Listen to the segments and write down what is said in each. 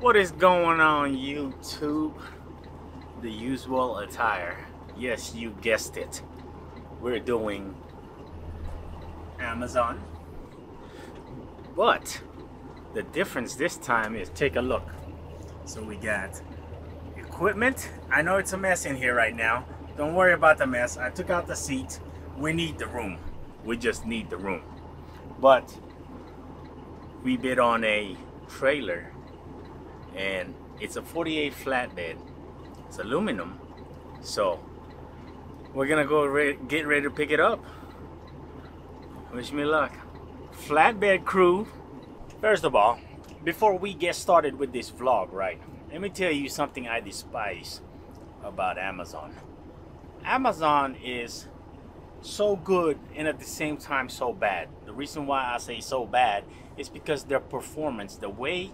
What is going on, YouTube? The usual attire. Yes, you guessed it. We're doing Amazon. But the difference this time is, take a look. So we got equipment. I know it's a mess in here right now. Don't worry about the mess. I took out the seat. We need the room. We just need the room. But we bid on a trailer, and it's a 48 flatbed. It's aluminum, so we're gonna go get ready to pick it up. Wish me luck. Flatbed crew. First of all, before we get started with this vlog, right, let me tell you something I despise about Amazon. Amazon is so good and at the same time so bad. The reason why I say so bad is because their performance, the way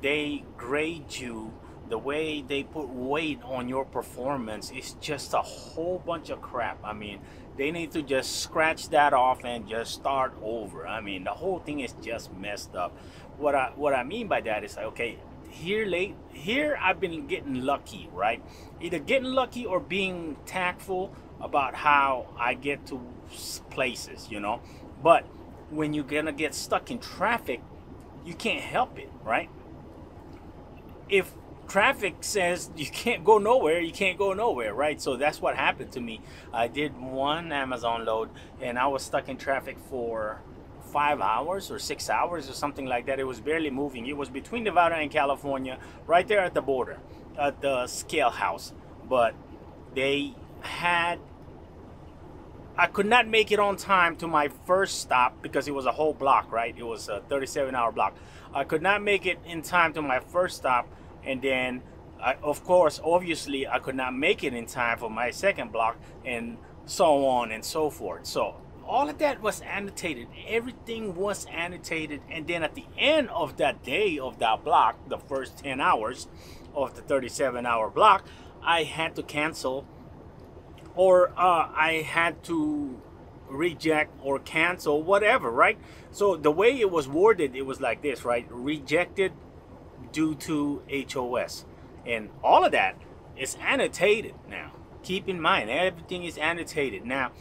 they grade you, the way they put weight on your performance is just a whole bunch of crap. I mean, they need to just scratch that off and just start over. I mean, the whole thing is just messed up. What I mean by that is, like, okay, here I've been getting lucky, right? Either getting lucky or being tactful about how I get to places, you know. But when you're gonna get stuck in traffic, you can't help it, right? If traffic says you can't go nowhere, you can't go nowhere, right? So that's what happened to me. I did one Amazon load and I was stuck in traffic for 5 hours or 6 hours or something like that. It was barely moving. It was between Nevada and California, right there at the border, at the scale house. But they had, I could not make it on time to my first stop because it was a whole block, right? It was a 37-hour block. I could not make it in time to my first stop, and then of course, obviously, I could not make it in time for my second block, and so on and so forth. So all of that was annotated. Everything was annotated, and then at the end of that day of that block, the first 10 hours of the 37-hour block, I had to cancel, or I had to reject or cancel, whatever, right? So the way it was worded, it was like this, right? Rejected due to HOS. And all of that is annotated now. Keep in mind, everything is annotated. Now,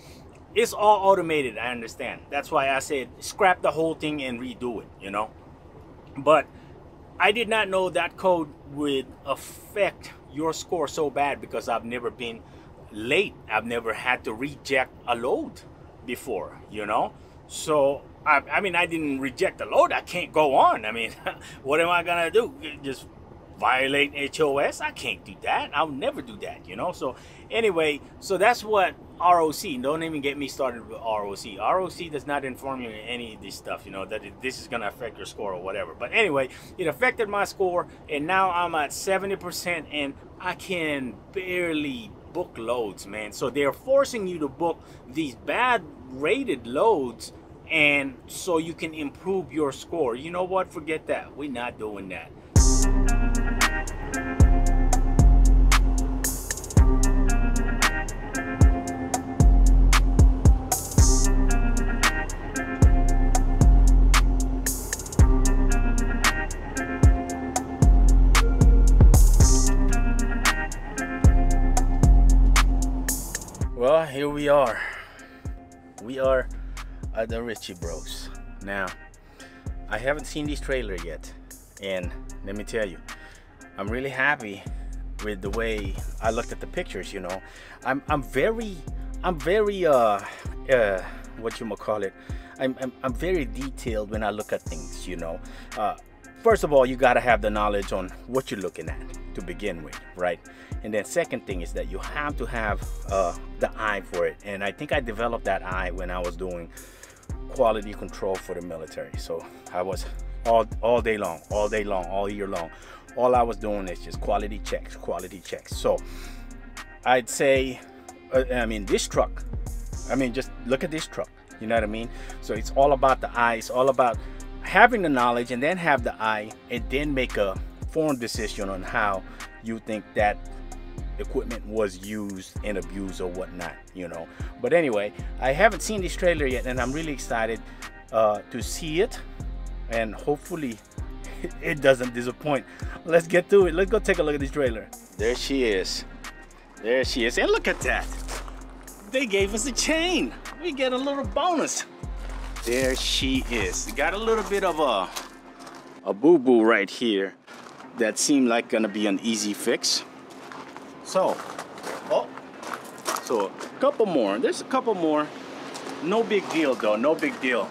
it's all automated, I understand. That's why I said scrap the whole thing and redo it, you know? But I did not know that code would affect your score so bad, because I've never been late. I've never had to reject a load before, you know. So I mean, I didn't reject the load. I can't go on. I mean, what am I gonna do? Just violate HOS? I can't do that. I'll never do that, you know. So anyway, so that's what ROC, don't even get me started with ROC. ROC does not inform you any of this stuff, you know, that this is gonna affect your score or whatever. But anyway, it affected my score, and now I'm at 70%, and I can barely book loads, man. So they're forcing you to book these bad rated loads, and so you can improve your score. You know what? Forget that. We're not doing that. Well, here we are. We are at the Ritchie Bros. Now, I haven't seen this trailer yet, and let me tell you, I'm really happy with the way I looked at the pictures. You know, I'm very what you call it, I'm very detailed when I look at things, you know. First of all, you got to have the knowledge on what you're looking at to begin with, right? And then second thing is that you have to have the eye for it. And I think I developed that eye when I was doing quality control for the military. So I was all day long, all year long, all I was doing is just quality checks. So I'd say, I mean, this truck, I mean, just look at this truck, you know what I mean? So it's all about the eye. It's all about having the knowledge, and then have the eye, and then make a informed decision on how you think that equipment was used and abused or whatnot, you know. But anyway, I haven't seen this trailer yet, and I'm really excited to see it, and hopefully it doesn't disappoint. Let's get to it. Let's go take a look at this trailer. There she is. There she is. And look at that. They gave us a chain. We get a little bonus. There she is. Got a little bit of a boo-boo right here that seemed like gonna be an easy fix. So, so a couple more. There's a couple more. No big deal though, no big deal.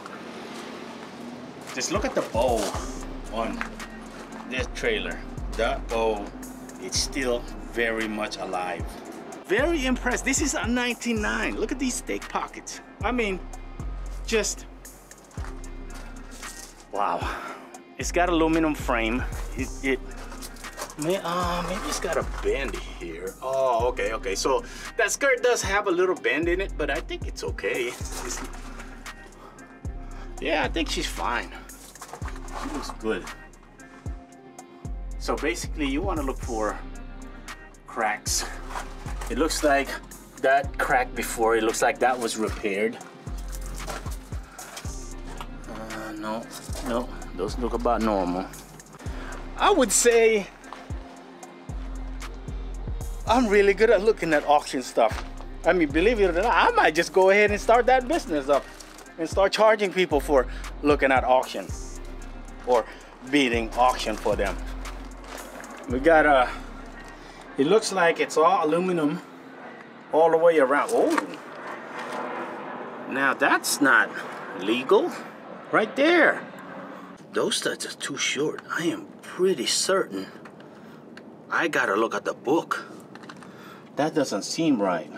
Just look at the bow on this trailer. That bow, it's still very much alive. Very impressed. This is a 99. Look at these stake pockets. I mean, just, wow. It's got aluminum frame. Maybe it's got a bend here. Oh, okay. So that skirt does have a little bend in it, but I think it's okay. Yeah, I think she's fine. She looks good. So basically, you want to look for cracks. It looks like that crack before, it looks like that was repaired. No, those look about normal. I would say I'm really good at looking at auction stuff. I mean, believe it or not, I might just go ahead and start that business up and start charging people for looking at auction or bidding auction for them. We got it looks like it's all aluminum all the way around. Oh, now that's not legal right there. Those studs are too short. I am pretty certain I gotta look at the book. That doesn't seem right.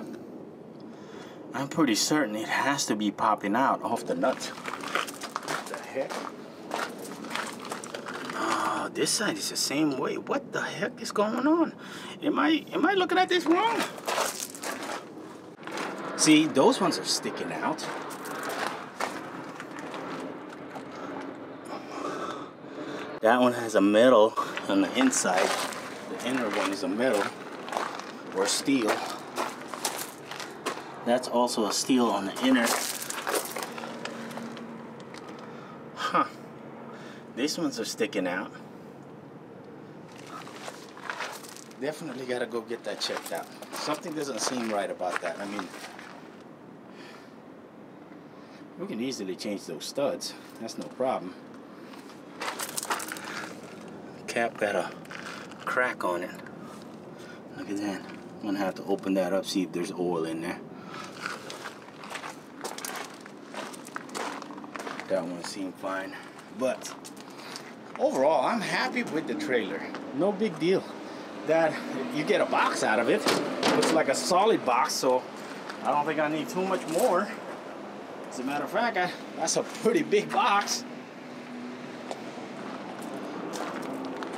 I'm pretty certain it has to be popping out off the nut. What the heck? Oh, this side is the same way. What the heck is going on? Am I looking at this wrong? See, those ones are sticking out. That one has a metal on the inside. The inner one is a metal or steel. That's also a steel on the inner. Huh. These ones are sticking out. Definitely gotta go get that checked out. Something doesn't seem right about that. I mean, we can easily change those studs. That's no problem. Cap got a crack on it. Look at that. I'm gonna have to open that up, see if there's oil in there. That one seemed fine. But overall, I'm happy with the trailer. No big deal. That you get a box out of it. Looks like a solid box, so I don't think I need too much more. As a matter of fact, that's a pretty big box.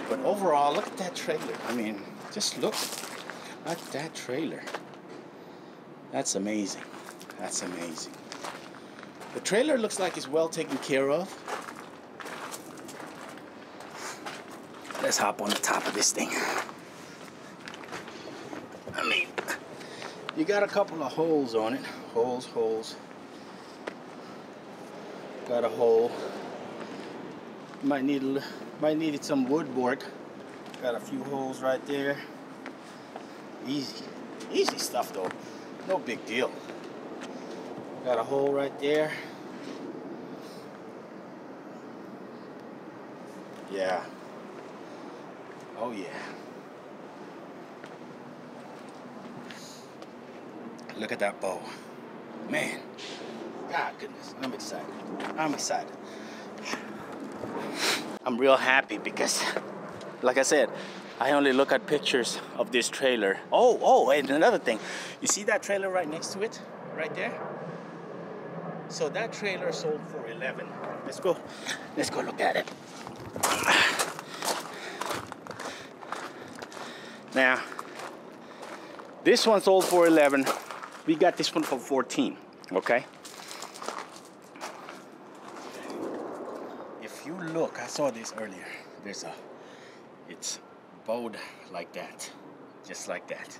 But overall, look at that trailer. I mean, just look at that trailer. That's amazing. That's amazing. The trailer looks like it's well taken care of. Let's hop on the top of this thing. I mean, you got a couple of holes on it. Holes. Got a hole. Might need some woodwork. Got a few holes right there. Easy stuff though. No big deal. Got a hole right there. Yeah. Oh yeah. Look at that bow. Man. God goodness. I'm excited. I'm real happy because, like I said, I only look at pictures of this trailer. Oh, and another thing. You see that trailer right next to it? Right there? So that trailer sold for $11. Let's go look at it. Now, this one sold for $11. We got this one for $14, okay? If you look, I saw this earlier. It's bowed like that, just like that.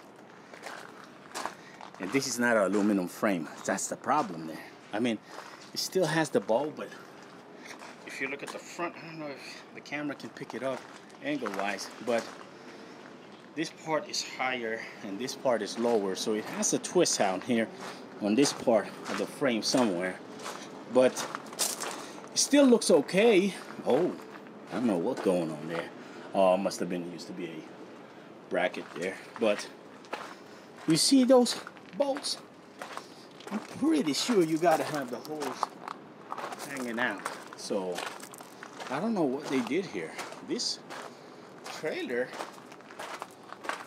And this is not an aluminum frame. That's the problem there. I mean, it still has the bow, but if if you look at the front, I don't know if the camera can pick it up angle wise, but this part is higher and this part is lower, so it has a twist out here on this part of the frame somewhere, but it still looks okay. Oh, I don't know what's going on there. Oh, it must have been, used to be a bracket there, but you see those bolts? I'm pretty sure you gotta have the hose hanging out. So I don't know what they did here. This trailer,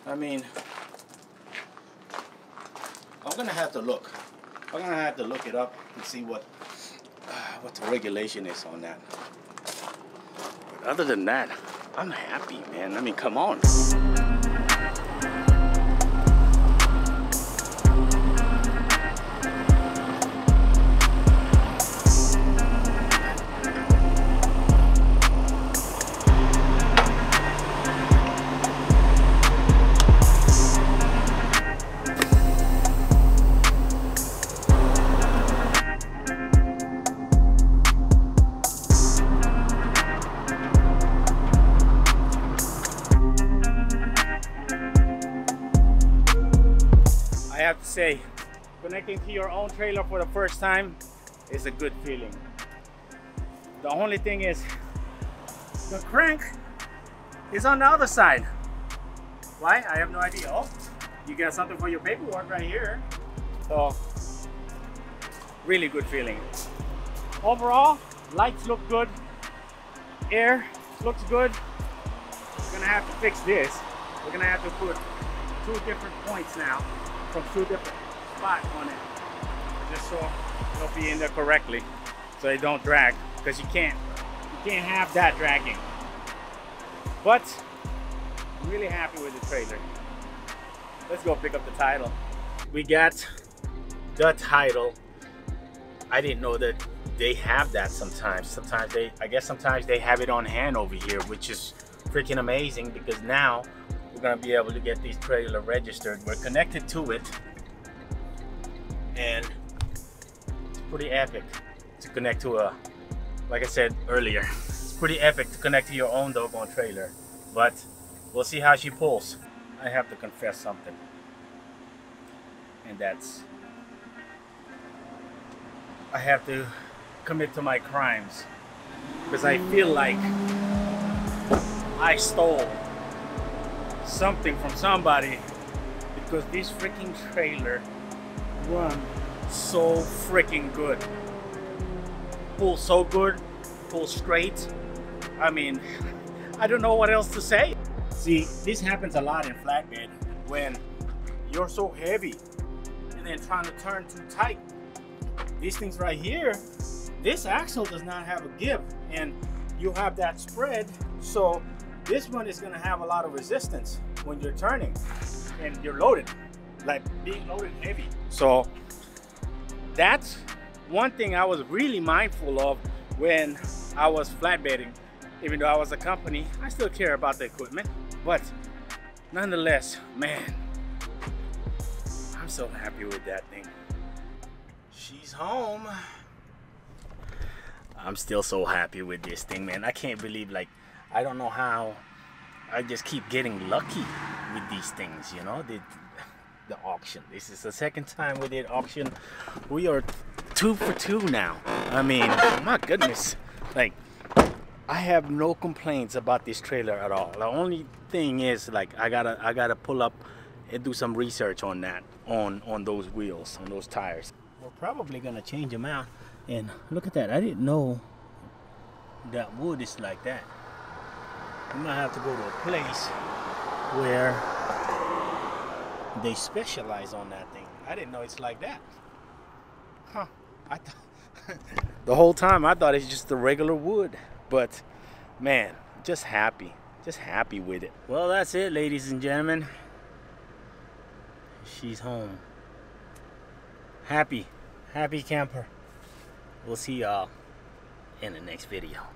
I mean, I'm gonna have to look. I'm gonna have to look it up and see what the regulation is on that. But other than that, I'm happy, man. I mean, come on. I have to say, connecting to your own trailer for the first time is a good feeling. The only thing is, the crank is on the other side. Why? I have no idea. Oh, you got something for your paperwork right here. So, really good feeling. Overall, lights look good. Air looks good. We're gonna have to fix this. We're gonna have to put 2 different points now from 2 different spots on it, just so it'll be in there correctly, so they don't drag, because you can't have that dragging. But I'm really happy with the trailer. Let's go pick up the title. We got the title. I didn't know that they have that sometimes. I guess sometimes they have it on hand over here, which is freaking amazing, because now we're gonna be able to get these trailer registered. We're connected to it, and it's pretty epic to connect to a, like I said earlier, it's pretty epic to connect to your own doggone trailer. But we'll see how she pulls. I have to confess something, and that's, I have to commit to my crimes, because I feel like I stole something from somebody, because this freaking trailer run so freaking good. Pull so good, pull straight. I mean, I don't know what else to say. See, this happens a lot in flatbed when you're so heavy and then trying to turn too tight. These things right here, this axle does not have a give, and you have that spread, so this one is going to have a lot of resistance when you're turning and you're loaded, like being loaded heavy. So that's one thing I was really mindful of when I was flatbedding. Even though I was a company, I still care about the equipment, but nonetheless, man, I'm so happy with that thing. She's home. I'm still so happy with this thing, man. I can't believe, like, I don't know how I just keep getting lucky with these things, you know. The auction, this is the second time we did auction. We are 2 for 2 now. I mean, my goodness, like, I have no complaints about this trailer at all. The only thing is, like, I gotta pull up and do some research on that, on those wheels, on those tires. We're probably gonna change them out. And look at that, I didn't know that wood is like that. We might have to go to a place where they specialize on that thing. I didn't know it's like that. Huh. The whole time I thought it's just the regular wood. But man, just happy with it. Well, that's it, ladies and gentlemen. She's home. Happy camper. We'll see y'all in the next video.